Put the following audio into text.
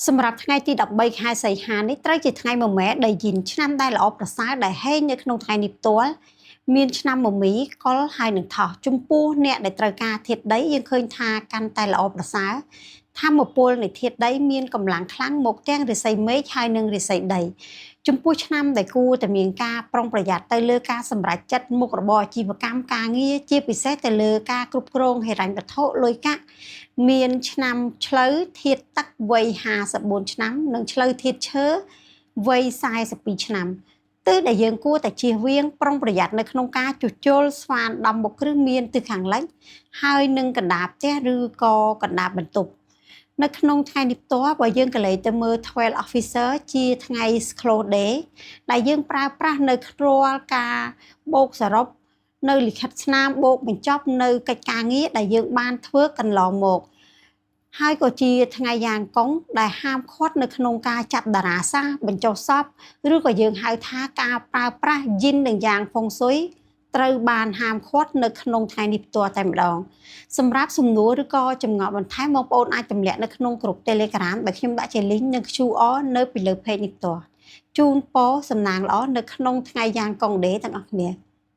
សម្រាប់ថ្ងៃទី13ខែសីហានេះត្រូវជាថ្ងៃមមែដែលយិនឆ្នាំដែលល្អប្រសើរដែលហេងនៅក្នុងថ្ងៃនេះផ្ទាល់មានឆ្នាំមមីកុលហើយនឹងថោះចំពោះអ្នកដែលត្រូវការធាតុដីយើងឃើញថាកាន់តែល្អប្រសើរធម្មពលនៃធាតុដីមានកម្លាំងខ្លាំងមកទាំងរាសីមេឃហើយនិងរាសីដីចំពោះឆ្នាំដែលគួរតែមានការប្រុងប្រយ័ត្នទៅលើការសម្រេចចិត្តមុខរបរអាជីវកម្មការងារជាពិសេសទៅលើការគ្រប់គ្រងហិរញ្ញវត្ថុលុយកាក់មានឆ្នាំឆ្លូវធាតុទឹកវ័យ54ឆ្នាំនិងឆ្លូវធាតុឈើវ័យ42ឆ្នាំទើបដែលយើងគួរតែជៀសវាងប្រុងប្រយ័ត្ននៅក្នុងការជួសជុលស្វានដំមុខគ្រឹះមានទិសខាងលិចហើយនឹងកណ្ដាលផ្ទះឬក៏កណ្ដាលបន្ទប់នៅក្នុងថ្ងៃនេះផ្ទាល់បើយើងក៏លេខទៅមើល12 Officer ជាថ្ងៃ Close Day ដែលយើងប្រើប្រាស់នៅរាល់ការបូកសរុបនៅលិខិតស្នាមបូកបញ្ចប់នៅកិច្ចការងារដែលយើងបានធ្វើកន្លងមកហើយក៏ជាថ្ងៃយ៉ាងកុងដែលហាមឃាត់នៅក្នុងការចាត់តារាសាស្ត្របញ្ចុះសពឬក៏យើងហៅថាការប្រើប្រាស់យិននិងយ៉ាងហ្វុងស៊ុយត្រូវបានហាមឃាត់នៅក្នុងថ្ងៃនេះផ្ទាល់តែម្ដងសម្រាប់សំណួរឬក៏ចម្ងល់បន្ថែមបងប្អូនអាចទម្លាក់នៅក្នុងក្រុម Telegram ដែលខ្ញុំដាក់ជា link និង QR នៅពីលើ page នេះផ្ទាល់ជូនពរសំណាងល្អនៅក្នុងថ្ងៃយ៉ាងកុងដេទាំងអស់គ្នា